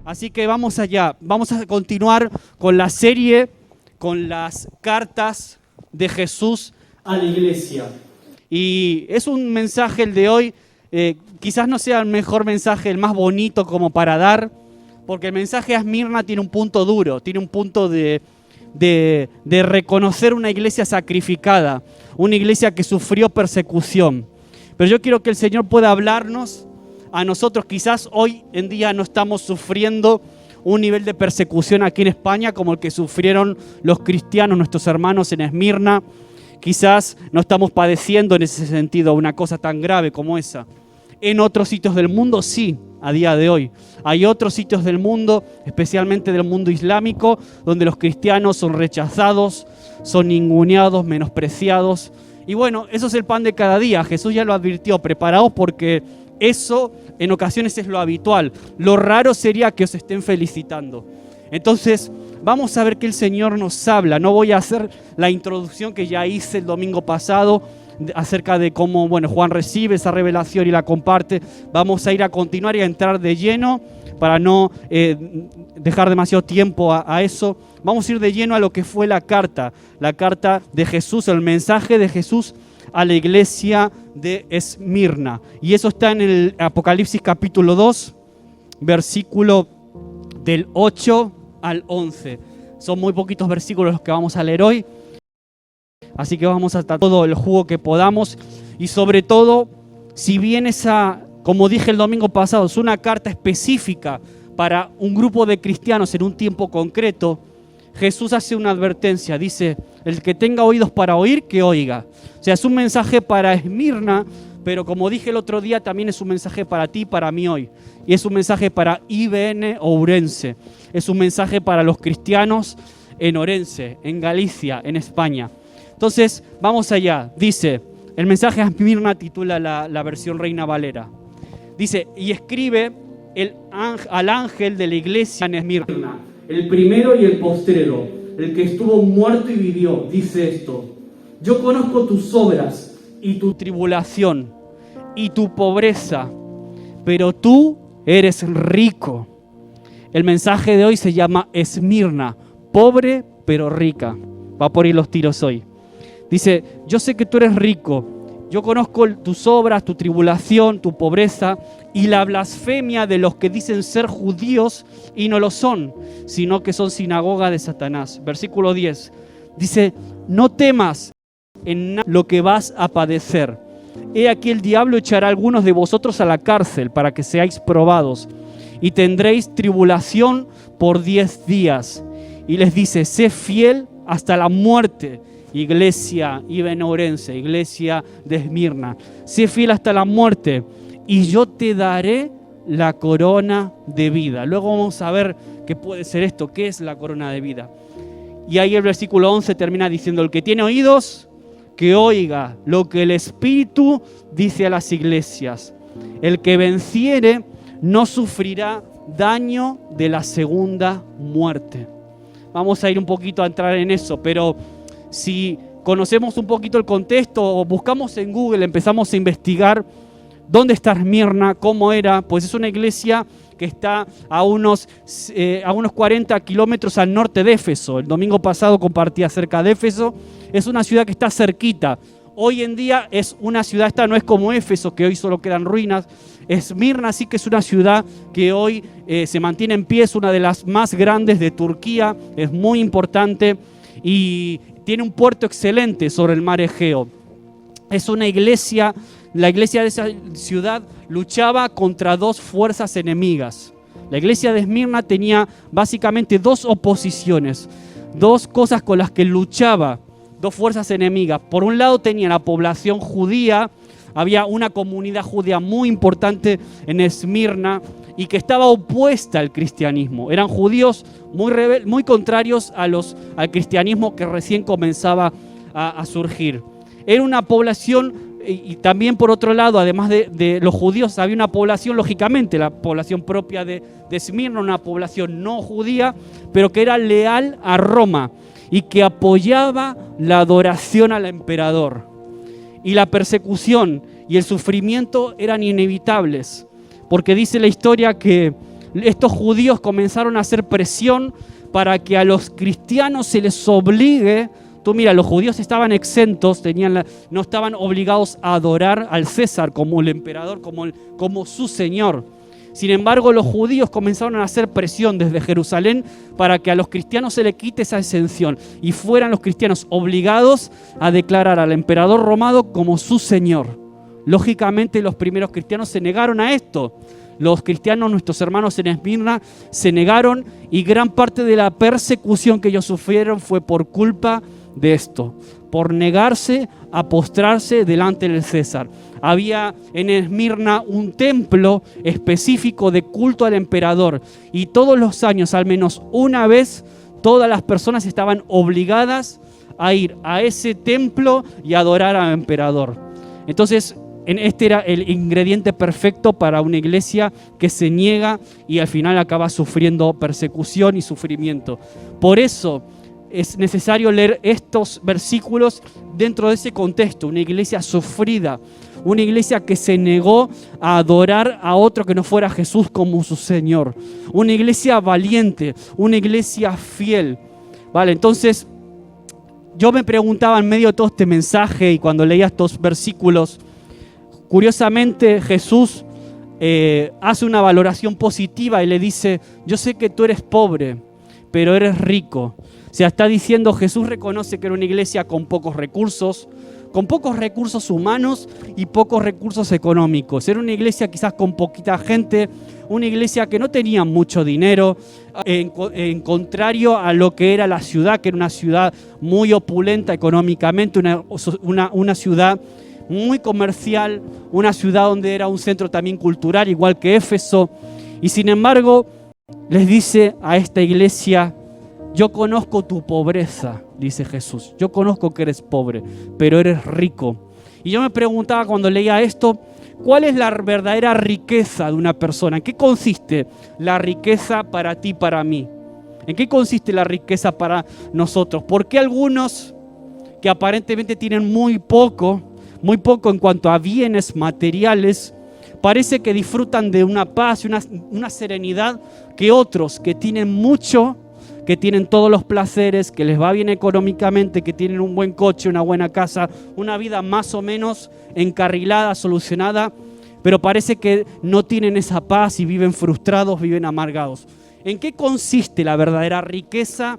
Así que vamos allá, vamos a continuar con la serie, con las cartas de Jesús a la iglesia. Y es un mensaje el de hoy, quizás no sea el mejor mensaje, el más bonito como para dar, porque el mensaje a Esmirna tiene un punto duro, tiene un punto de reconocer una iglesia sacrificada, una iglesia que sufrió persecución. Pero yo quiero que el Señor pueda hablarnos a nosotros. Quizás hoy en día no estamos sufriendo un nivel de persecución aquí en España como el que sufrieron los cristianos, nuestros hermanos en Esmirna. Quizás no estamos padeciendo en ese sentido una cosa tan grave como esa. En otros sitios del mundo sí, a día de hoy. Hay otros sitios del mundo, especialmente del mundo islámico, donde los cristianos son rechazados, son ninguneados, menospreciados. Y bueno, eso es el pan de cada día. Jesús ya lo advirtió, preparaos porque eso en ocasiones es lo habitual. Lo raro sería que os estén felicitando. Entonces, vamos a ver que el Señor nos habla. No voy a hacer la introducción que ya hice el domingo pasado acerca de cómo Juan recibe esa revelación y la comparte. Vamos a ir a continuar y a entrar de lleno para no dejar demasiado tiempo a eso. Vamos a ir de lleno a lo que fue la carta de Jesús, el mensaje de Jesús a la iglesia de Esmirna. Y eso está en el Apocalipsis capítulo 2, versículo del 8 al 11. Son muy poquitos versículos los que vamos a leer hoy. Así que vamos a dar todo el jugo que podamos. Y sobre todo, si bien como dije el domingo pasado, es una carta específica para un grupo de cristianos en un tiempo concreto, Jesús hace una advertencia, dice, el que tenga oídos para oír, que oiga. O sea, es un mensaje para Esmirna, pero como dije el otro día, también es un mensaje para ti y para mí hoy. Y es un mensaje para IBN Ourense. Es un mensaje para los cristianos en Orense, en Galicia, en España. Entonces, vamos allá. Dice, el mensaje a Esmirna titula la versión Reina Valera. Dice, y escribe al ángel de la iglesia en Esmirna, el primero y el postrero, el que estuvo muerto y vivió, dice esto: yo conozco tus obras y tu tribulación y tu pobreza, pero tú eres rico. El mensaje de hoy se llama Esmirna, pobre pero rica. Va por ahí los tiros hoy. Dice, yo sé que tú eres rico, yo conozco tus obras, tu tribulación, tu pobreza y la blasfemia de los que dicen ser judíos y no lo son, sino que son sinagoga de Satanás. Versículo 10, dice, no temas en nada lo que vas a padecer. He aquí el diablo echará a algunos de vosotros a la cárcel para que seáis probados y tendréis tribulación por 10 días. Y les dice, sé fiel hasta la muerte. Iglesia IBN Ourense, iglesia de Esmirna, sé fiel hasta la muerte y yo te daré la corona de vida. Luego vamos a ver qué puede ser esto, qué es la corona de vida. Y ahí el versículo 11 termina diciendo, el que tiene oídos, que oiga lo que el Espíritu dice a las iglesias. El que venciere no sufrirá daño de la segunda muerte. Vamos a ir un poquito a entrar en eso, pero si conocemos un poquito el contexto o buscamos en Google, empezamos a investigar dónde está Esmirna, cómo era, pues es una iglesia que está a unos 40 kilómetros al norte de Éfeso. El domingo pasado compartí acerca de Éfeso. Es una ciudad que está cerquita. Hoy en día es una ciudad, esta no es como Éfeso, que hoy solo quedan ruinas. Esmirna sí que es una ciudad que hoy se mantiene en pie, es una de las más grandes de Turquía, es muy importante y tiene un puerto excelente sobre el mar Egeo. Es una iglesia, la iglesia de esa ciudad luchaba contra dos fuerzas enemigas. La iglesia de Esmirna tenía básicamente dos oposiciones, dos cosas con las que luchaba, dos fuerzas enemigas. Por un lado tenía la población judía, había una comunidad judía muy importante en Esmirna y que estaba opuesta al cristianismo. Eran judíos muy contrarios al cristianismo que recién comenzaba a surgir. Era una población, y también por otro lado, además de los judíos, había una población, lógicamente, la población propia de Esmirna, una población no judía, pero que era leal a Roma y que apoyaba la adoración al emperador. Y la persecución y el sufrimiento eran inevitables, porque dice la historia que estos judíos comenzaron a hacer presión para que a los cristianos se les obligue. Tú mira, los judíos estaban exentos, no estaban obligados a adorar al César como el emperador, como su señor. Sin embargo, los judíos comenzaron a hacer presión desde Jerusalén para que a los cristianos se les quite esa exención y fueran los cristianos obligados a declarar al emperador romano como su señor. Lógicamente, los primeros cristianos se negaron a esto. Los cristianos, nuestros hermanos en Esmirna, se negaron y gran parte de la persecución que ellos sufrieron fue por culpa de esto, por negarse a postrarse delante del César. Había en Esmirna un templo específico de culto al emperador y todos los años, al menos una vez, todas las personas estaban obligadas a ir a ese templo y adorar al emperador. Entonces, este era el ingrediente perfecto para una iglesia que se niega y al final acaba sufriendo persecución y sufrimiento. Por eso es necesario leer estos versículos dentro de ese contexto. Una iglesia sufrida, una iglesia que se negó a adorar a otro que no fuera Jesús como su Señor. Una iglesia valiente, una iglesia fiel. Vale, entonces yo me preguntaba en medio de todo este mensaje y cuando leía estos versículos, curiosamente Jesús hace una valoración positiva y le dice: yo sé que tú eres pobre, pero eres rico. O sea, está diciendo, Jesús reconoce que era una iglesia con pocos recursos humanos y pocos recursos económicos. Era una iglesia quizás con poquita gente, una iglesia que no tenía mucho dinero, en contrario a lo que era la ciudad, que era una ciudad muy opulenta económicamente, una ciudad muy comercial, una ciudad donde era un centro también cultural, igual que Éfeso. Y sin embargo, les dice a esta iglesia: yo conozco tu pobreza, dice Jesús. Yo conozco que eres pobre, pero eres rico. Y yo me preguntaba cuando leía esto, ¿cuál es la verdadera riqueza de una persona? ¿En qué consiste la riqueza para ti, para mí? ¿En qué consiste la riqueza para nosotros? ¿Por qué algunos que aparentemente tienen muy poco en cuanto a bienes materiales, parece que disfrutan de una paz y una serenidad que otros que tienen mucho, que tienen todos los placeres, que les va bien económicamente, que tienen un buen coche, una buena casa, una vida más o menos encarrilada, solucionada, pero parece que no tienen esa paz y viven frustrados, viven amargados? ¿En qué consiste la verdadera riqueza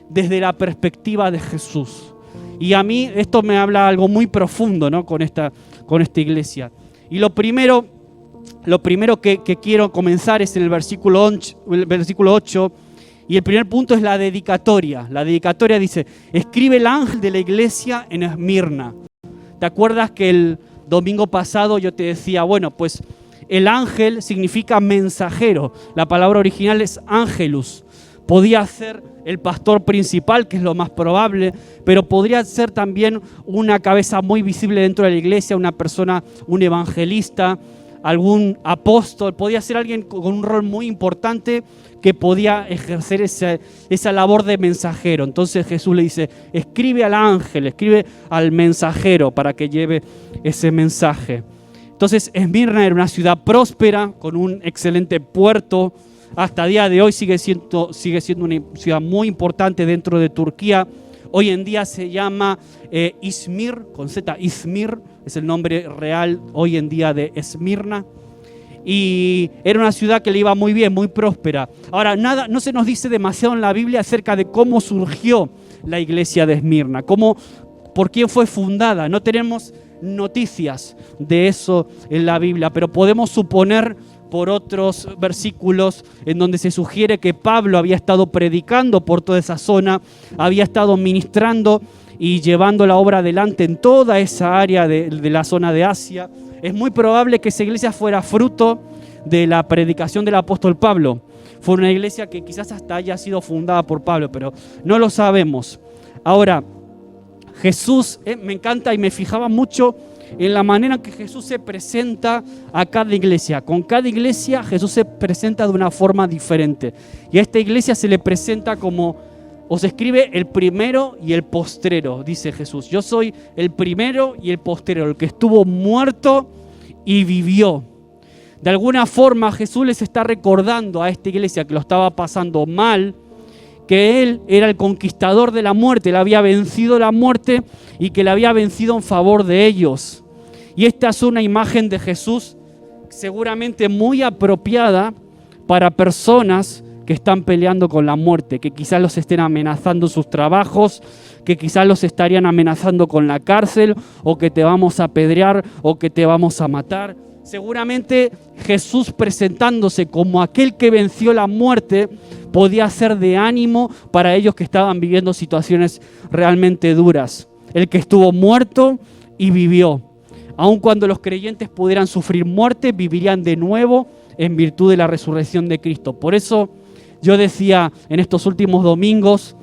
desde la perspectiva de Jesús? Y a mí esto me habla algo muy profundo, ¿no? con esta iglesia. Y lo primero que quiero comenzar es en el versículo 8. Y el primer punto es la dedicatoria. La dedicatoria dice: escribe el ángel de la iglesia en Esmirna. ¿Te acuerdas que el domingo pasado yo te decía, bueno, pues el ángel significa mensajero? La palabra original es ángelus. Podía ser el pastor principal, que es lo más probable, pero podría ser también una cabeza muy visible dentro de la iglesia, una persona, un evangelista, algún apóstol. Podía ser alguien con un rol muy importante que podía ejercer esa labor de mensajero. Entonces Jesús le dice: escribe al ángel, escribe al mensajero para que lleve ese mensaje. Entonces Esmirna era una ciudad próspera, con un excelente puerto. Hasta el día de hoy sigue siendo una ciudad muy importante dentro de Turquía. Hoy en día se llama Izmir, con Z, Izmir es el nombre real hoy en día de Esmirna. Y era una ciudad que le iba muy bien, muy próspera. Ahora, no se nos dice demasiado en la Biblia acerca de cómo surgió la iglesia de Esmirna, por quién fue fundada. No tenemos noticias de eso en la Biblia, pero podemos suponer por otros versículos en donde se sugiere que Pablo había estado predicando por toda esa zona, había estado ministrando y llevando la obra adelante en toda esa área de la zona de Asia. Es muy probable que esa iglesia fuera fruto de la predicación del apóstol Pablo. Fue una iglesia que quizás hasta haya sido fundada por Pablo, pero no lo sabemos. Ahora, Jesús, me encanta y me fijaba mucho en la manera en que Jesús se presenta a cada iglesia. Con cada iglesia Jesús se presenta de una forma diferente. Y a esta iglesia se le presenta como, o se escribe el primero y el postrero, dice Jesús. Yo soy el primero y el postrero, el que estuvo muerto y vivió. De alguna forma Jesús les está recordando a esta iglesia que lo estaba pasando mal, que Él era el conquistador de la muerte, Él había vencido la muerte y que la había vencido en favor de ellos. Y esta es una imagen de Jesús seguramente muy apropiada para personas que están peleando con la muerte, que quizás los estén amenazando en sus trabajos, que quizás los estarían amenazando con la cárcel, o que te vamos a apedrear, o que te vamos a matar. Seguramente Jesús, presentándose como aquel que venció la muerte, podía ser de ánimo para ellos que estaban viviendo situaciones realmente duras. El que estuvo muerto y vivió. Aun cuando los creyentes pudieran sufrir muerte, vivirían de nuevo en virtud de la resurrección de Cristo. Por eso yo decía en estos últimos domingos,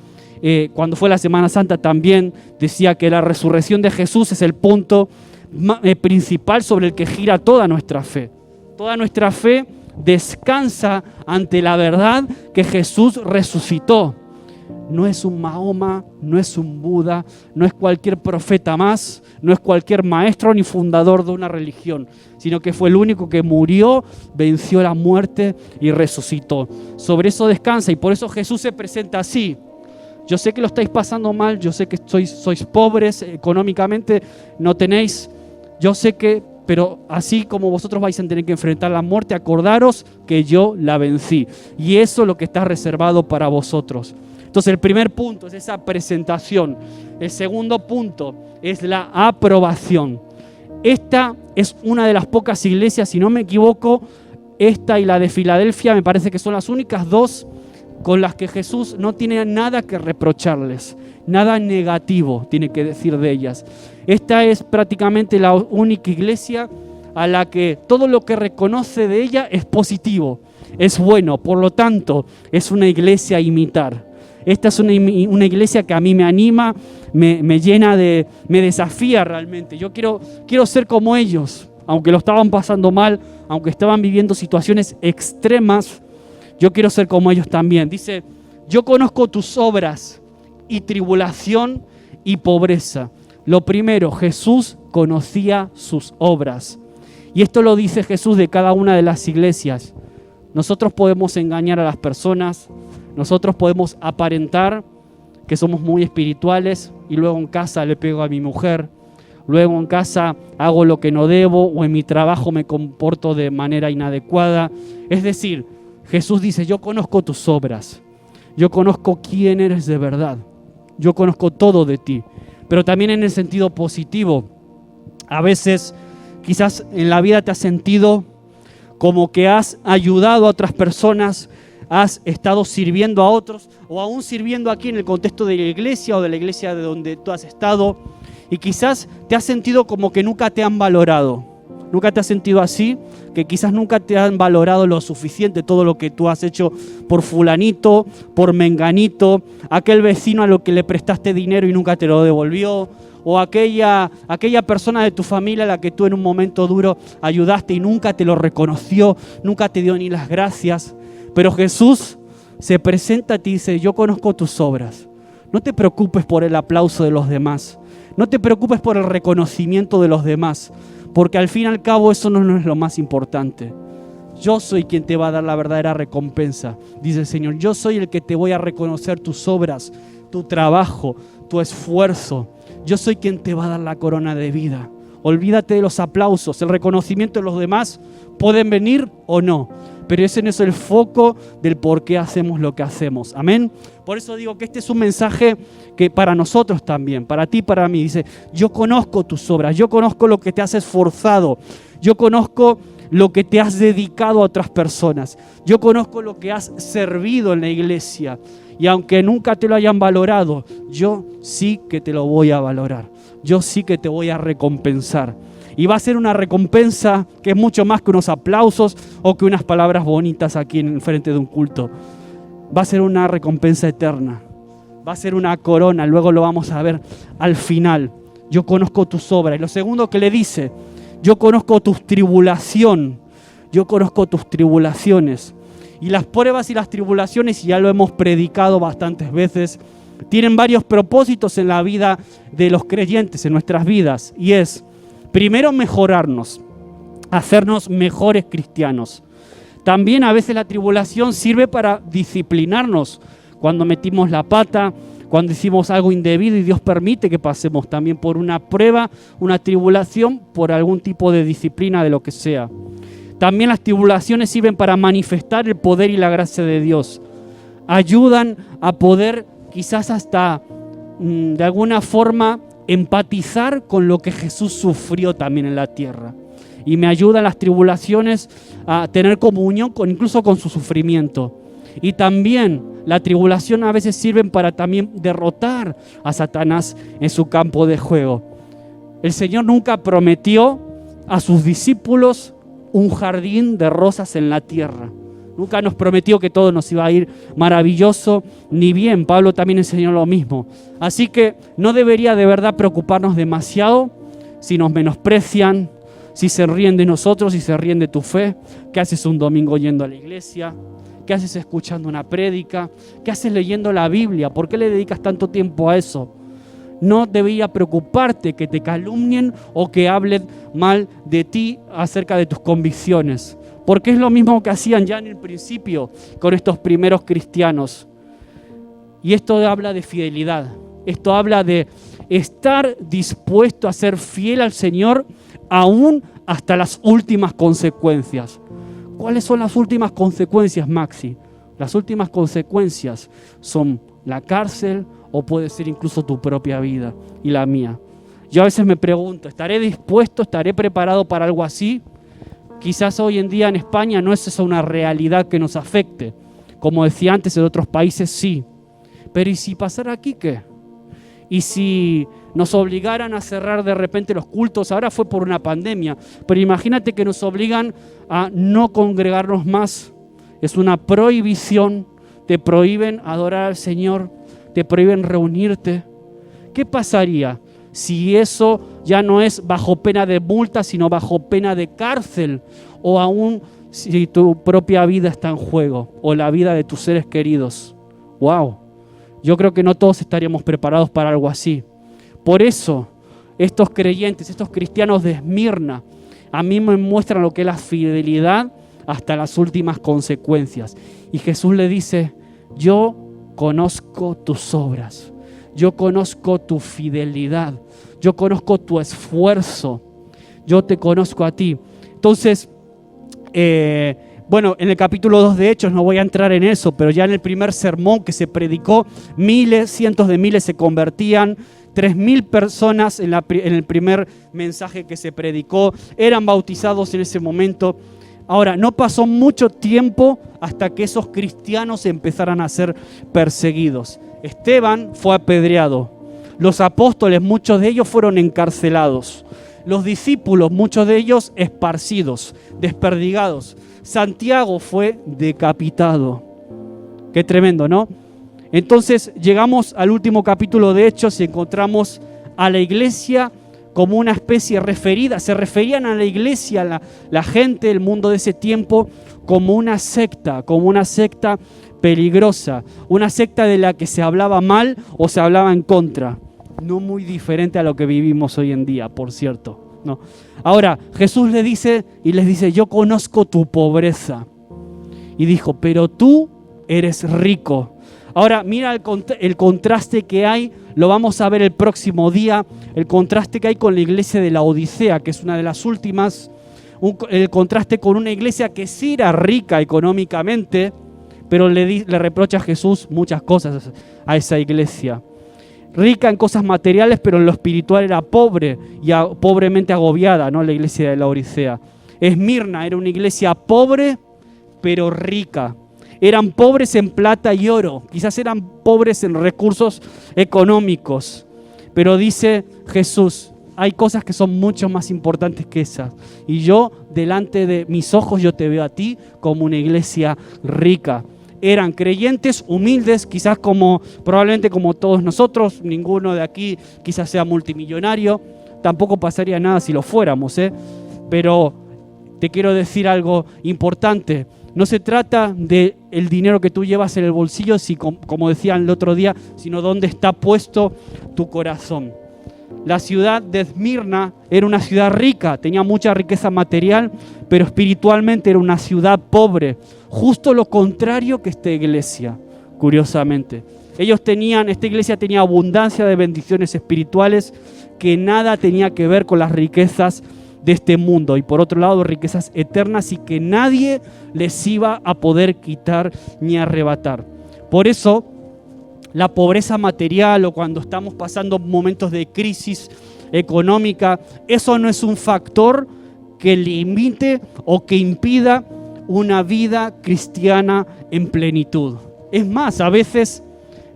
cuando fue la Semana Santa también, decía que la resurrección de Jesús es el punto principal sobre el que gira toda nuestra fe. Toda nuestra fe descansa ante la verdad que Jesús resucitó. No es un Mahoma, no es un Buda, no es cualquier profeta más, no es cualquier maestro ni fundador de una religión, sino que fue el único que murió, venció la muerte y resucitó. Sobre eso descansa y por eso Jesús se presenta así. Yo sé que lo estáis pasando mal, yo sé que sois pobres económicamente, no tenéis, yo sé que, pero así como vosotros vais a tener que enfrentar la muerte, acordaros que yo la vencí. Y eso es lo que está reservado para vosotros. Entonces el primer punto es esa presentación. El segundo punto es la aprobación. Esta es una de las pocas iglesias, si no me equivoco, esta y la de Filadelfia me parece que son las únicas dos con las que Jesús no tiene nada que reprocharles, nada negativo tiene que decir de ellas. Esta es prácticamente la única iglesia a la que todo lo que reconoce de ella es positivo, es bueno, por lo tanto es una iglesia a imitar. Esta es una iglesia que a mí me anima, me llena me desafía realmente. Yo quiero ser como ellos, aunque lo estaban pasando mal, aunque estaban viviendo situaciones extremas, yo quiero ser como ellos también. Dice, yo conozco tus obras y tribulación y pobreza. Lo primero, Jesús conocía sus obras. Y esto lo dice Jesús de cada una de las iglesias. Nosotros podemos engañar a las personas, nosotros podemos aparentar que somos muy espirituales y luego en casa le pego a mi mujer, luego en casa hago lo que no debo o en mi trabajo me comporto de manera inadecuada. Es decir, Jesús dice, yo conozco tus obras, yo conozco quién eres de verdad, yo conozco todo de ti, pero también en el sentido positivo. A veces quizás en la vida te has sentido como que has ayudado a otras personas, has estado sirviendo a otros o aún sirviendo aquí en el contexto de la iglesia o de la iglesia de donde tú has estado y quizás te has sentido como que nunca te han valorado. ¿Nunca te has sentido así? Que quizás nunca te han valorado lo suficiente todo lo que tú has hecho por fulanito, por menganito, aquel vecino a lo que le prestaste dinero y nunca te lo devolvió, o aquella persona de tu familia a la que tú en un momento duro ayudaste y nunca te lo reconoció, nunca te dio ni las gracias. Pero Jesús se presenta a ti y dice, yo conozco tus obras. No te preocupes por el aplauso de los demás. No te preocupes por el reconocimiento de los demás. Porque al fin y al cabo eso no es lo más importante. Yo soy quien te va a dar la verdadera recompensa. Dice el Señor, yo soy el que te voy a reconocer tus obras, tu trabajo, tu esfuerzo. Yo soy quien te va a dar la corona de vida. Olvídate de los aplausos, el reconocimiento de los demás pueden venir o no. Pero ese no es el foco del por qué hacemos lo que hacemos. Amén. Por eso digo que este es un mensaje que para nosotros también, para ti y para mí. Dice, yo conozco tus obras, yo conozco lo que te has esforzado, yo conozco lo que te has dedicado a otras personas, yo conozco lo que has servido en la iglesia. Y aunque nunca te lo hayan valorado, yo sí que te lo voy a valorar. Yo sí que te voy a recompensar. Y va a ser una recompensa que es mucho más que unos aplausos o que unas palabras bonitas aquí en frente de un culto. Va a ser una recompensa eterna. Va a ser una corona, luego lo vamos a ver al final. Yo conozco tus obras. Y lo segundo que le dice, yo conozco tu tribulación. Yo conozco tus tribulaciones. Y las pruebas y las tribulaciones, y ya lo hemos predicado bastantes veces, tienen varios propósitos en la vida de los creyentes, en nuestras vidas. Y es, primero, mejorarnos. hacernos mejores cristianos. También a veces la tribulación sirve para disciplinarnos. Cuando metimos la pata, cuando hicimos algo indebido y Dios permite que pasemos también por una prueba, una tribulación, por algún tipo de disciplina de lo que sea. También las tribulaciones sirven para manifestar el poder y la gracia de Dios. Ayudan a poder quizás hasta de alguna forma empatizar con lo que Jesús sufrió también en la tierra. Y me ayudan las tribulaciones a tener comunión incluso con su sufrimiento. Y también la tribulación a veces sirven para también derrotar a Satanás en su campo de juego. El Señor nunca prometió a sus discípulos un jardín de rosas en la tierra. Nunca nos prometió que todo nos iba a ir maravilloso ni bien. Pablo también enseñó lo mismo. Así que no debería de verdad preocuparnos demasiado si nos menosprecian, si se ríen de nosotros, si se ríen de tu fe. ¿Qué haces un domingo yendo a la iglesia? ¿Qué haces escuchando una prédica? ¿Qué haces leyendo la Biblia? ¿Por qué le dedicas tanto tiempo a eso? No debería preocuparte que te calumnien o que hablen mal de ti acerca de tus convicciones. Porque es lo mismo que hacían ya en el principio con estos primeros cristianos. Y esto habla de fidelidad. Esto habla de estar dispuesto a ser fiel al Señor aún hasta las últimas consecuencias. ¿Cuáles son las últimas consecuencias, Maxi? Las últimas consecuencias son la cárcel o puede ser incluso tu propia vida y la mía. Yo a veces me pregunto, ¿estaré dispuesto, estaré preparado para algo así? Quizás hoy en día en España no es esa una realidad que nos afecte. Como decía antes, en otros países sí. Pero ¿y si pasara aquí qué? ¿Y si nos obligaran a cerrar de repente los cultos? Ahora fue por una pandemia, pero imagínate que nos obligan a no congregarnos más. Es una prohibición, te prohíben adorar al Señor, te prohíben reunirte. ¿Qué pasaría si eso ya no es bajo pena de multa, sino bajo pena de cárcel? O aún si tu propia vida está en juego, o la vida de tus seres queridos. ¡Wow! Yo creo que no todos estaríamos preparados para algo así. Por eso, estos creyentes, estos cristianos de Esmirna, a mí me muestran lo que es la fidelidad hasta las últimas consecuencias. Y Jesús le dice, yo conozco tus obras, yo conozco tu fidelidad, yo conozco tu esfuerzo, yo te conozco a ti. Entonces, bueno, en el capítulo 2 de Hechos no voy a entrar en eso, pero ya en el primer sermón que se predicó, miles, cientos de miles se convertían, 3.000 personas en el primer mensaje que se predicó eran bautizados en ese momento. Ahora, no pasó mucho tiempo hasta que esos cristianos empezaran a ser perseguidos. Esteban fue apedreado. Los apóstoles, muchos de ellos fueron encarcelados. Los discípulos, muchos de ellos esparcidos, desperdigados. Santiago fue decapitado. Qué tremendo, ¿no? Entonces llegamos al último capítulo de Hechos y encontramos a la iglesia como una especie referida. Se referían a la iglesia, la gente, el mundo de ese tiempo, como una secta peligrosa. Una secta de la que se hablaba mal o se hablaba en contra. No muy diferente a lo que vivimos hoy en día, por cierto. No. Ahora, Jesús les dice, yo conozco tu pobreza. Y dijo, pero tú eres rico. Ahora, mira el contraste que hay, lo vamos a ver el próximo día, el contraste que hay con la iglesia de la Odisea, que es una de las últimas, el contraste con una iglesia que sí era rica económicamente, pero le reprocha a Jesús muchas cosas a esa iglesia. Rica en cosas materiales, pero en lo espiritual era pobre y pobremente agobiada, ¿no? La iglesia de la Odisea. Esmirna era una iglesia pobre, pero rica. Eran pobres en plata y oro, quizás eran pobres en recursos económicos, pero dice Jesús, hay cosas que son mucho más importantes que esas. Y yo, delante de mis ojos, yo te veo a ti como una iglesia rica. Eran creyentes humildes, quizás probablemente como todos nosotros, ninguno de aquí quizás sea multimillonario, tampoco pasaría nada si lo fuéramos, pero te quiero decir algo importante. No se trata del dinero que tú llevas en el bolsillo, como decían el otro día, sino dónde está puesto tu corazón. La ciudad de Esmirna era una ciudad rica, tenía mucha riqueza material, pero espiritualmente era una ciudad pobre. Justo lo contrario que esta iglesia, curiosamente. Esta iglesia tenía abundancia de bendiciones espirituales que nada tenía que ver con las riquezas de este mundo. Y por otro lado, riquezas eternas y que nadie les iba a poder quitar ni arrebatar. Por eso, la pobreza material o cuando estamos pasando momentos de crisis económica, eso no es un factor que limite o que impida una vida cristiana en plenitud. Es más, a veces,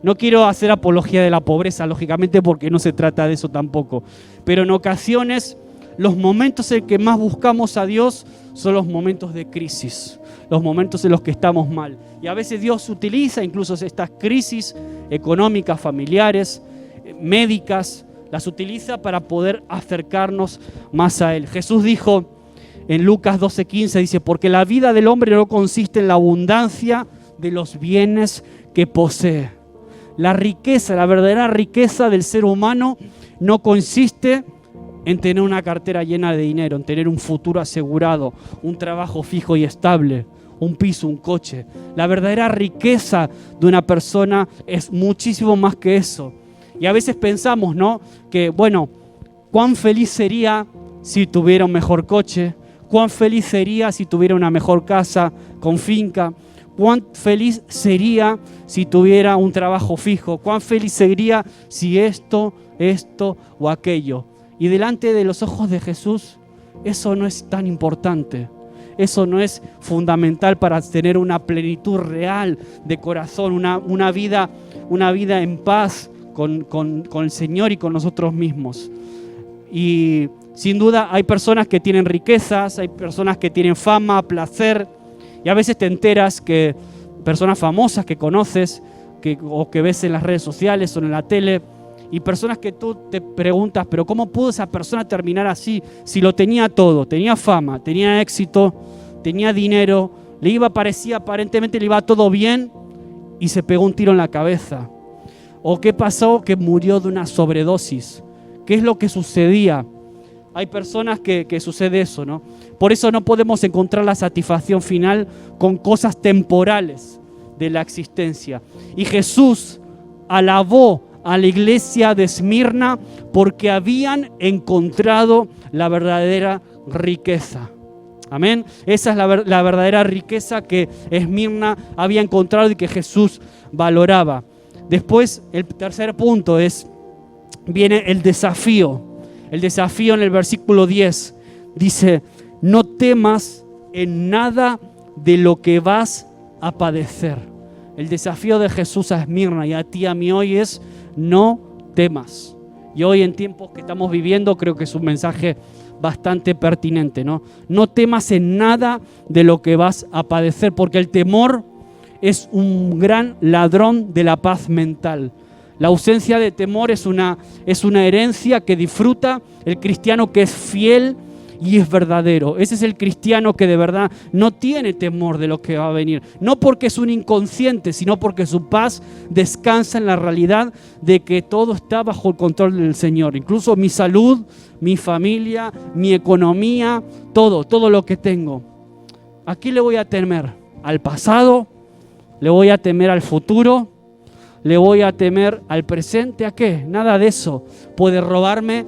no quiero hacer apología de la pobreza, lógicamente, porque no se trata de eso tampoco, pero en ocasiones los momentos en que más buscamos a Dios son los momentos de crisis, los momentos en los que estamos mal. Y a veces Dios utiliza incluso estas crisis económicas, familiares, médicas, las utiliza para poder acercarnos más a Él. Jesús dijo en Lucas 12:15, dice, porque la vida del hombre no consiste en la abundancia de los bienes que posee. La riqueza, la verdadera riqueza del ser humano no consiste en tener una cartera llena de dinero, en tener un futuro asegurado, un trabajo fijo y estable, un piso, un coche. La verdadera riqueza de una persona es muchísimo más que eso. Y a veces pensamos, ¿no? Que, bueno, cuán feliz sería si tuviera un mejor coche, cuán feliz sería si tuviera una mejor casa con finca, cuán feliz sería si tuviera un trabajo fijo, cuán feliz sería si esto o aquello. Y delante de los ojos de Jesús, eso no es tan importante. Eso no es fundamental para tener una plenitud real de corazón, una vida en paz con el Señor y con nosotros mismos. Y sin duda hay personas que tienen riquezas, hay personas que tienen fama, placer, y a veces te enteras que personas famosas que conoces o que ves en las redes sociales o en la tele, y personas que tú te preguntas, pero ¿cómo pudo esa persona terminar así? Si lo tenía todo, tenía fama, tenía éxito, tenía dinero, aparentemente le iba todo bien y se pegó un tiro en la cabeza. ¿O qué pasó? Que murió de una sobredosis. ¿Qué es lo que sucedía? Hay personas que sucede eso, ¿no? Por eso no podemos encontrar la satisfacción final con cosas temporales de la existencia. Y Jesús alabó a la iglesia de Esmirna porque habían encontrado la verdadera riqueza. Amén. Esa es la verdadera riqueza que Esmirna había encontrado y que Jesús valoraba. Después, el tercer punto viene el desafío. El desafío en el versículo 10 dice, no temas en nada de lo que vas a padecer. El desafío de Jesús a Esmirna y a ti, a mí hoy es no temas. Y hoy en tiempos que estamos viviendo creo que es un mensaje bastante pertinente, ¿no? No temas en nada de lo que vas a padecer, porque el temor es un gran ladrón de la paz mental. La ausencia de temor es una herencia que disfruta el cristiano que es fiel y es verdadero. Ese es el cristiano que de verdad no tiene temor de lo que va a venir. No porque es un inconsciente, sino porque su paz descansa en la realidad de que todo está bajo el control del Señor. Incluso mi salud, mi familia, mi economía, todo lo que tengo. ¿A qué le voy a temer? ¿Al pasado? ¿Le voy a temer al futuro? ¿Le voy a temer al presente? ¿A qué? Nada de eso puede robarme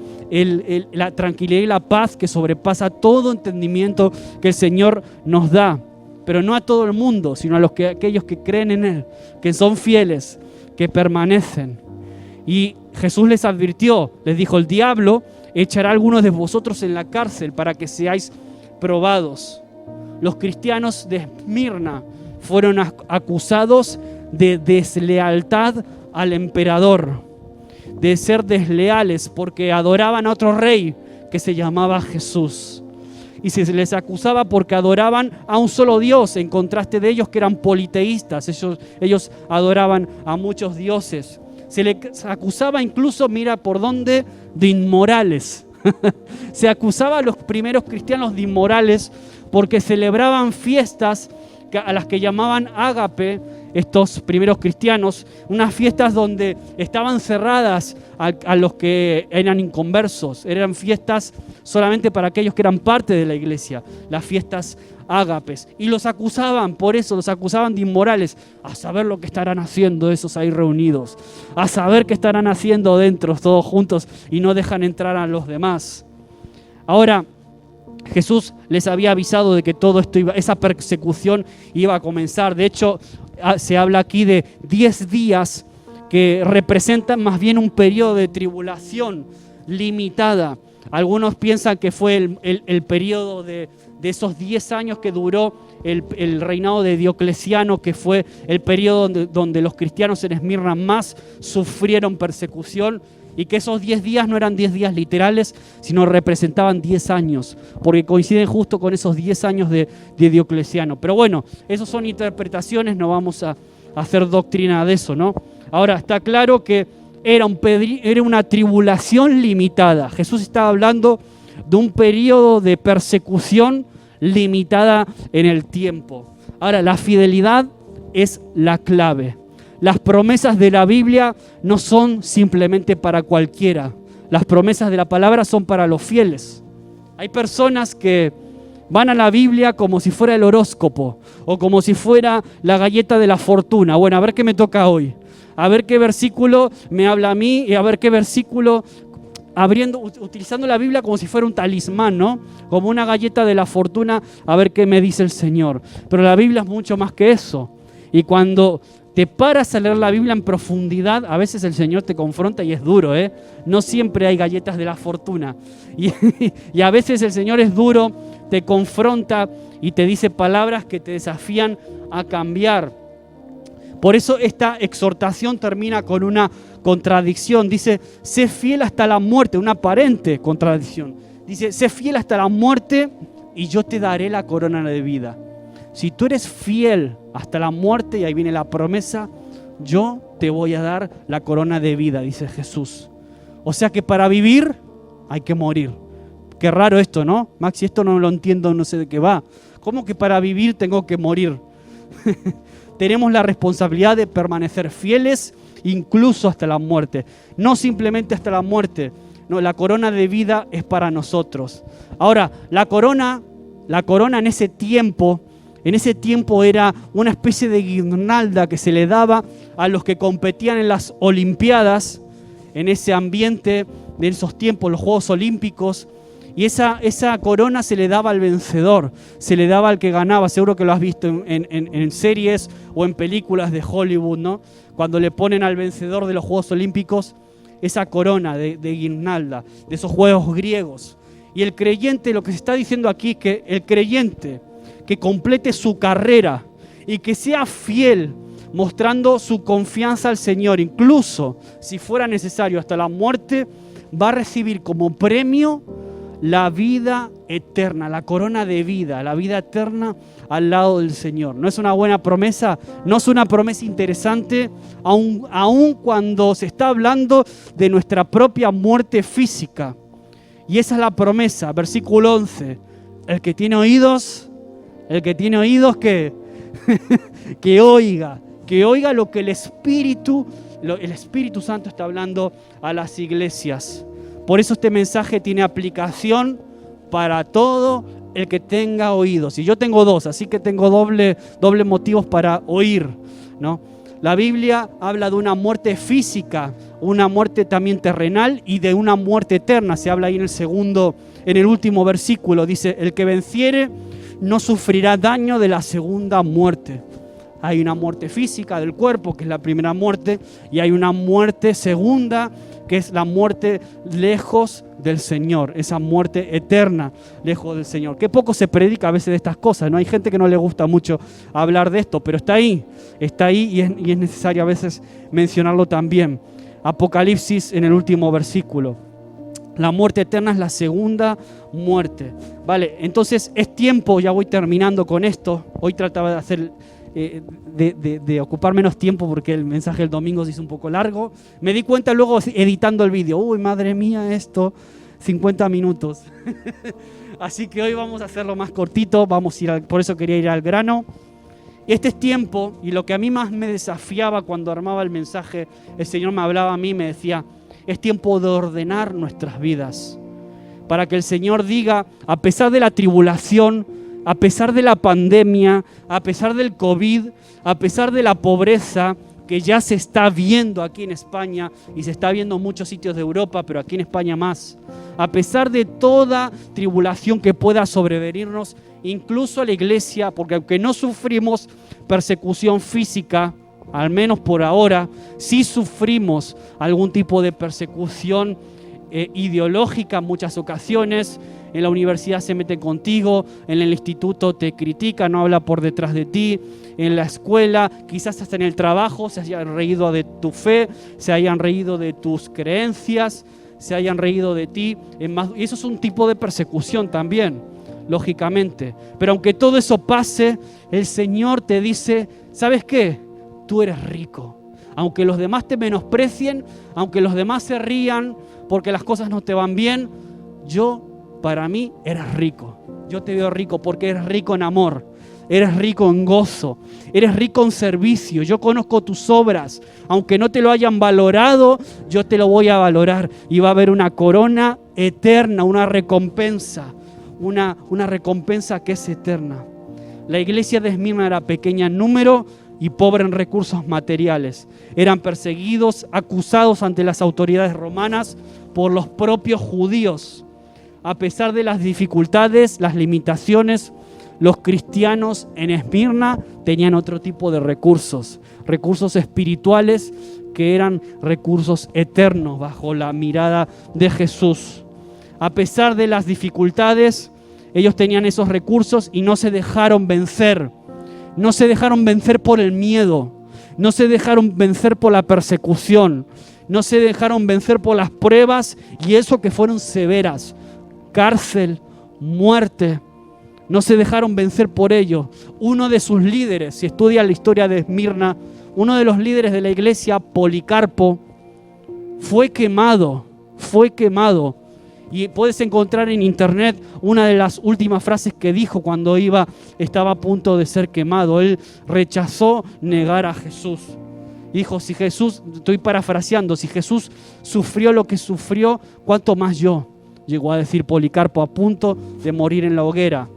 la tranquilidad y la paz que sobrepasa todo entendimiento que el Señor nos da. Pero no a todo el mundo, sino a aquellos que creen en Él, que son fieles, que permanecen. Y Jesús les advirtió, les dijo, el diablo echará a algunos de vosotros en la cárcel para que seáis probados. Los cristianos de Esmirna fueron acusados de deslealtad al emperador, de ser desleales porque adoraban a otro rey que se llamaba Jesús. Y se les acusaba porque adoraban a un solo Dios, en contraste de ellos que eran politeístas. Ellos adoraban a muchos dioses. Se les acusaba incluso, mira por dónde, de inmorales. Se acusaba a los primeros cristianos de inmorales porque celebraban fiestas a las que llamaban ágape, estos primeros cristianos, unas fiestas donde estaban cerradas a los que eran inconversos, eran fiestas solamente para aquellos que eran parte de la iglesia, las fiestas ágapes, y los acusaban, por eso los acusaban de inmorales, a saber lo que estarán haciendo esos ahí reunidos, a saber qué estarán haciendo dentro todos juntos y no dejan entrar a los demás. Ahora, Jesús les había avisado de que todo esto esa persecución iba a comenzar. De hecho, se habla aquí de 10 días que representan más bien un periodo de tribulación limitada. Algunos piensan que fue el periodo de esos 10 años que duró el reinado de Diocleciano, que fue el periodo donde los cristianos en Esmirna más sufrieron persecución, y que esos 10 días no eran 10 días literales, sino representaban 10 años, porque coinciden justo con esos 10 años de Diocleciano. Pero bueno, esas son interpretaciones, no vamos a hacer doctrina de eso, ¿no? Ahora, está claro que era una tribulación limitada. Jesús estaba hablando de un periodo de persecución limitada en el tiempo. Ahora, la fidelidad es la clave. Las promesas de la Biblia no son simplemente para cualquiera. Las promesas de la palabra son para los fieles. Hay personas que van a la Biblia como si fuera el horóscopo o como si fuera la galleta de la fortuna. Bueno, a ver qué me toca hoy. A ver qué versículo me habla a mí y a ver qué versículo, utilizando la Biblia como si fuera un talismán, ¿no? Como una galleta de la fortuna, a ver qué me dice el Señor. Pero la Biblia es mucho más que eso. Y cuando te paras a leer la Biblia en profundidad, a veces el Señor te confronta y es duro, ¿eh? No siempre hay galletas de la fortuna. Y a veces el Señor es duro, te confronta y te dice palabras que te desafían a cambiar. Por eso esta exhortación termina con una contradicción. Dice, sé fiel hasta la muerte, una aparente contradicción. Dice, sé fiel hasta la muerte y yo te daré la corona de vida. Si tú eres fiel hasta la muerte, y ahí viene la promesa, yo te voy a dar la corona de vida, dice Jesús. O sea que para vivir hay que morir. Qué raro esto, ¿no? Maxi, esto no lo entiendo, no sé de qué va. ¿Cómo que para vivir tengo que morir? Tenemos la responsabilidad de permanecer fieles incluso hasta la muerte. No simplemente hasta la muerte. No, la corona de vida es para nosotros. Ahora, la corona en ese tiempo era una especie de guirnalda que se le daba a los que competían en las Olimpiadas, en ese ambiente de esos tiempos, los Juegos Olímpicos. Y esa corona se le daba al vencedor, se le daba al que ganaba. Seguro que lo has visto en series o en películas de Hollywood, ¿no? Cuando le ponen al vencedor de los Juegos Olímpicos esa corona de guirnalda, de esos juegos griegos. Y el creyente, lo que se está diciendo aquí es que el creyente que complete su carrera y que sea fiel, mostrando su confianza al Señor, incluso si fuera necesario hasta la muerte, va a recibir como premio la vida eterna, la corona de vida, la vida eterna al lado del Señor. ¿No es una buena promesa? ¿No es una promesa interesante? Aun cuando se está hablando de nuestra propia muerte física. Y esa es la promesa, versículo 11. El que tiene oídos que oiga lo que el Espíritu Santo está hablando a las iglesias. Por eso este mensaje tiene aplicación para todo el que tenga oídos. Y yo tengo dos, así que tengo doble motivos para oír, ¿no? La Biblia habla de una muerte física, una muerte también terrenal y de una muerte eterna. Se habla ahí en el último versículo. Dice, el que venciere no sufrirá daño de la segunda muerte. Hay una muerte física del cuerpo, que es la primera muerte, y hay una muerte segunda, que es la muerte lejos del Señor, esa muerte eterna lejos del Señor. Qué poco se predica a veces de estas cosas, ¿no? Hay gente que no le gusta mucho hablar de esto, pero está ahí y es necesario a veces mencionarlo también. Apocalipsis en el último versículo. La muerte eterna es la segunda muerte. Vale, entonces es tiempo, ya voy terminando con esto. Hoy trataba de hacer... de ocupar menos tiempo porque el mensaje del domingo se hizo un poco largo. Me di cuenta luego editando el vídeo. Uy, madre mía, esto, 50 minutos. Así que hoy vamos a hacerlo más cortito. Por eso quería ir al grano. Este es tiempo, y lo que a mí más me desafiaba cuando armaba el mensaje, el Señor me hablaba a mí y me decía, es tiempo de ordenar nuestras vidas. Para que el Señor diga, a pesar de la tribulación, a pesar de la pandemia, a pesar del COVID, a pesar de la pobreza que ya se está viendo aquí en España y se está viendo en muchos sitios de Europa, pero aquí en España más, a pesar de toda tribulación que pueda sobrevenirnos, incluso a la iglesia, porque aunque no sufrimos persecución física, al menos por ahora, sí sufrimos algún tipo de persecución ideológica en muchas ocasiones. En la universidad se meten contigo, en el instituto te critican, no habla por detrás de ti, en la escuela, quizás hasta en el trabajo se hayan reído de tu fe, se hayan reído de tus creencias, se hayan reído de ti. Y eso es un tipo de persecución también, lógicamente. Pero aunque todo eso pase, el Señor te dice, ¿sabes qué? Tú eres rico. Aunque los demás te menosprecien, aunque los demás se rían porque las cosas no te van bien, para mí eres rico. Yo te veo rico porque eres rico en amor, eres rico en gozo, eres rico en servicio. Yo conozco tus obras. Aunque no te lo hayan valorado, yo te lo voy a valorar. Y va a haber una corona eterna, una recompensa, una recompensa que es eterna. La iglesia de Esmirna era pequeña en número y pobre en recursos materiales. Eran perseguidos, acusados ante las autoridades romanas por los propios judíos. A pesar de las dificultades, las limitaciones, los cristianos en Esmirna tenían otro tipo de recursos espirituales que eran recursos eternos bajo la mirada de Jesús. A pesar de las dificultades, ellos tenían esos recursos y no se dejaron vencer. No se dejaron vencer por el miedo, no se dejaron vencer por la persecución, no se dejaron vencer por las pruebas y eso que fueron severas. Cárcel, muerte, no se dejaron vencer por ello. Uno de sus líderes, si estudia la historia de Esmirna, uno de los líderes de la iglesia, Policarpo, fue quemado. Y puedes encontrar en internet una de las últimas frases que dijo cuando estaba a punto de ser quemado. Él rechazó negar a Jesús. Dijo, si Jesús, estoy parafraseando, si Jesús sufrió lo que sufrió, ¿cuánto más yo? Llegó a decir Policarpo a punto de morir en la hoguera.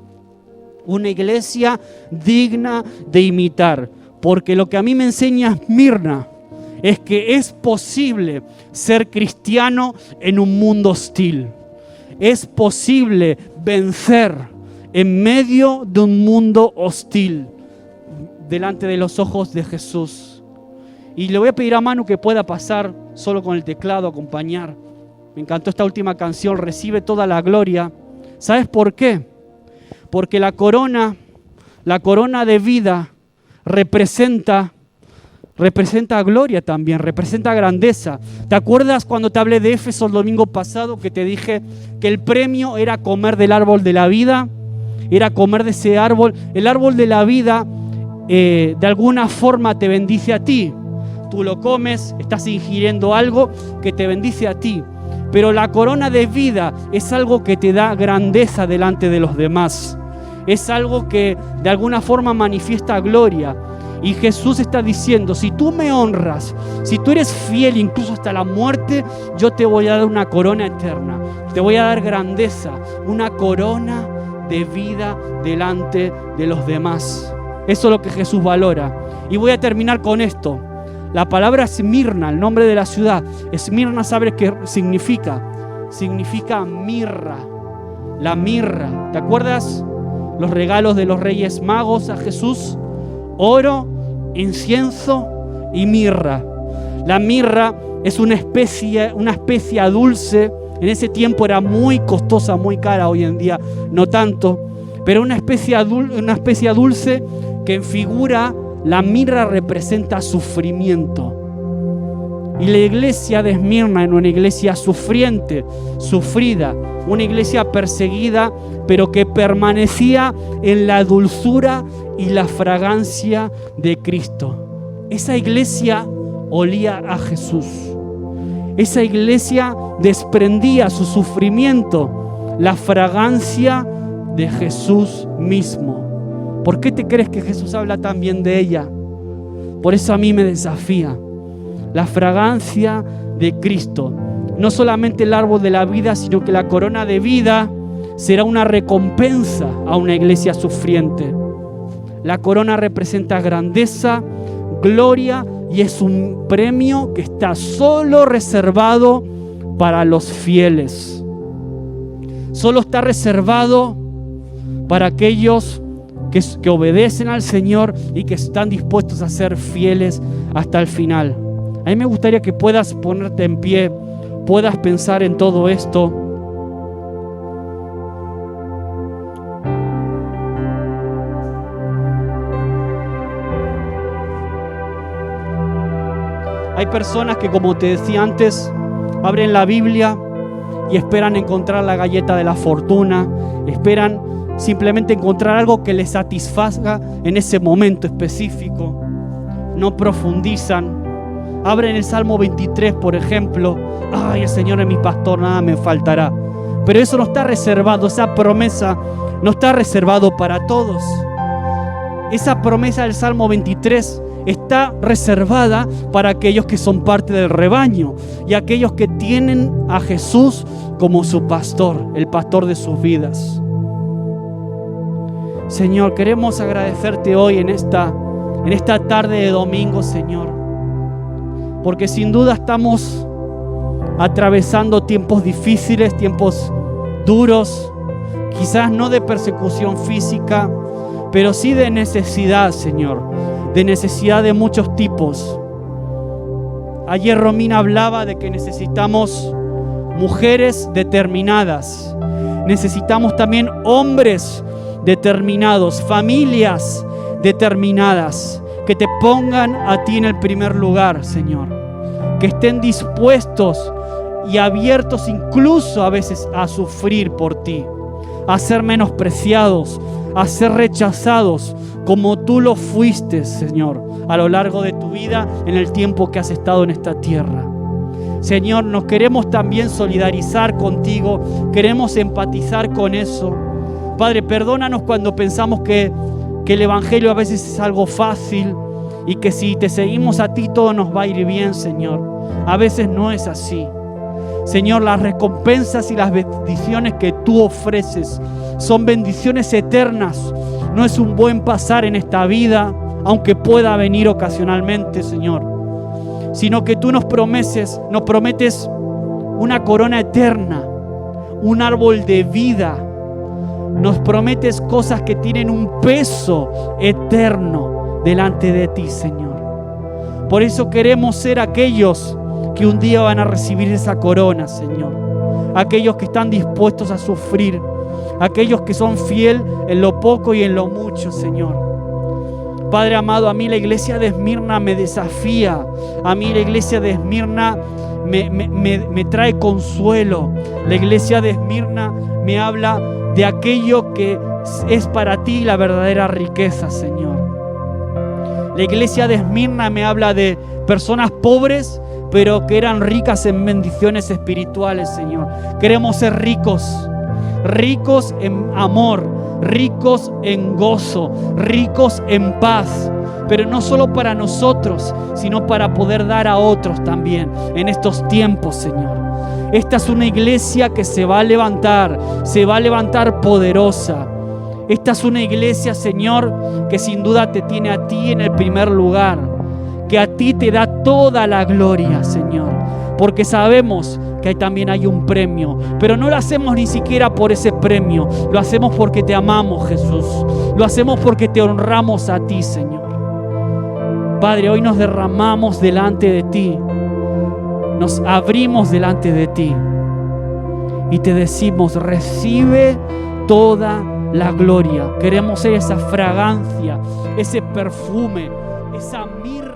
Una iglesia digna de imitar, porque lo que a mí me enseña Esmirna es que es posible ser cristiano en un mundo hostil. Es posible vencer en medio de un mundo hostil delante de los ojos de Jesús. Y le voy a pedir a Manu que pueda pasar solo con el teclado, acompañar. Me encantó esta última canción, Recibe toda la gloria. ¿Sabes por qué? Porque la corona de vida representa gloria también, representa grandeza. ¿Te acuerdas cuando te hablé de Éfeso el domingo pasado que te dije que el premio era comer del árbol de la vida? Era comer de ese árbol. El árbol de la vida de alguna forma te bendice a ti. Tú lo comes, estás ingiriendo algo que te bendice a ti. Pero la corona de vida es algo que te da grandeza delante de los demás. Es algo que de alguna forma manifiesta gloria. Y Jesús está diciendo, si tú me honras, si tú eres fiel incluso hasta la muerte, yo te voy a dar una corona eterna. Te voy a dar grandeza, una corona de vida delante de los demás. Eso es lo que Jesús valora. Y voy a terminar con esto. La palabra Esmirna, el nombre de la ciudad, Esmirna, ¿sabes qué significa? Significa mirra. La mirra. ¿Te acuerdas los regalos de los Reyes Magos a Jesús? Oro, incienso y mirra. La mirra es una especia dulce. En ese tiempo era muy costosa, muy cara. Hoy en día no tanto. Pero una especia dulce que en figura la mirra representa sufrimiento. Y la iglesia de Esmirna era una iglesia sufriente, sufrida, una iglesia perseguida, pero que permanecía en la dulzura y la fragancia de Cristo. Esa iglesia olía a Jesús. Esa iglesia desprendía su sufrimiento, la fragancia de Jesús mismo. ¿Por qué te crees que Jesús habla tan bien de ella? Por eso a mí me desafía la fragancia de Cristo. No solamente el árbol de la vida, sino que la corona de vida será una recompensa a una iglesia sufriente. La corona representa grandeza, gloria y es un premio que está solo reservado para los fieles. Solo está reservado para aquellos que obedecen al Señor y que están dispuestos a ser fieles hasta el final. A mí me gustaría que puedas ponerte en pie, puedas pensar en todo esto. Hay personas que, como te decía antes, abren la Biblia y esperan encontrar la galleta de la fortuna, esperan simplemente encontrar algo que les satisfaga en ese momento específico. No profundizan. Abren el Salmo 23, por ejemplo. Ay, el Señor es mi pastor, nada me faltará. Pero eso no está reservado, esa promesa no está reservado para todos. Esa promesa del Salmo 23 está reservada para aquellos que son parte del rebaño y aquellos que tienen a Jesús como su pastor, el pastor de sus vidas. Señor, queremos agradecerte hoy en esta tarde de domingo, Señor, porque sin duda estamos atravesando tiempos difíciles, tiempos duros, quizás no de persecución física, pero sí de necesidad, Señor, de necesidad de muchos tipos. Ayer Romina hablaba de que necesitamos mujeres determinadas, necesitamos también hombres determinados, familias determinadas, que te pongan a ti en el primer lugar, Señor, que estén dispuestos y abiertos incluso a veces a sufrir por ti, a ser menospreciados, a ser rechazados como tú lo fuiste, Señor, a lo largo de tu vida, en el tiempo que has estado en esta tierra. Señor, nos queremos también solidarizar contigo, queremos empatizar con eso. Padre, perdónanos cuando pensamos que el Evangelio a veces es algo fácil y que si te seguimos a ti todo nos va a ir bien, Señor. A veces no es así. Señor, las recompensas y las bendiciones que tú ofreces son bendiciones eternas. No es un buen pasar en esta vida, aunque pueda venir ocasionalmente, Señor, sino que tú nos prometes una corona eterna, un árbol de vida. Nos prometes cosas que tienen un peso eterno delante de ti, Señor. Por eso queremos ser aquellos que un día van a recibir esa corona, Señor. Aquellos que están dispuestos a sufrir, aquellos que son fieles en lo poco y en lo mucho, Señor. Padre amado, a mí la iglesia de Esmirna me desafía. A mí la iglesia de Esmirna me trae consuelo. La iglesia de Esmirna me habla de aquello que es para ti la verdadera riqueza, Señor. La iglesia de Esmirna me habla de personas pobres, pero que eran ricas en bendiciones espirituales, Señor. Queremos ser ricos, ricos en amor, ricos en gozo, ricos en paz, pero no solo para nosotros, sino para poder dar a otros también en estos tiempos, Señor. Esta es una iglesia que se va a levantar poderosa. Esta es una iglesia, Señor, que sin duda te tiene a ti en el primer lugar, que a ti te da toda la gloria, Señor, porque sabemos que también hay un premio, pero no lo hacemos ni siquiera por ese premio, lo hacemos porque te amamos, Jesús, lo hacemos porque te honramos a ti, Señor. Padre, hoy nos derramamos delante de ti, nos abrimos delante de ti y te decimos: recibe toda la gloria. Queremos ser esa fragancia, ese perfume, esa mirra.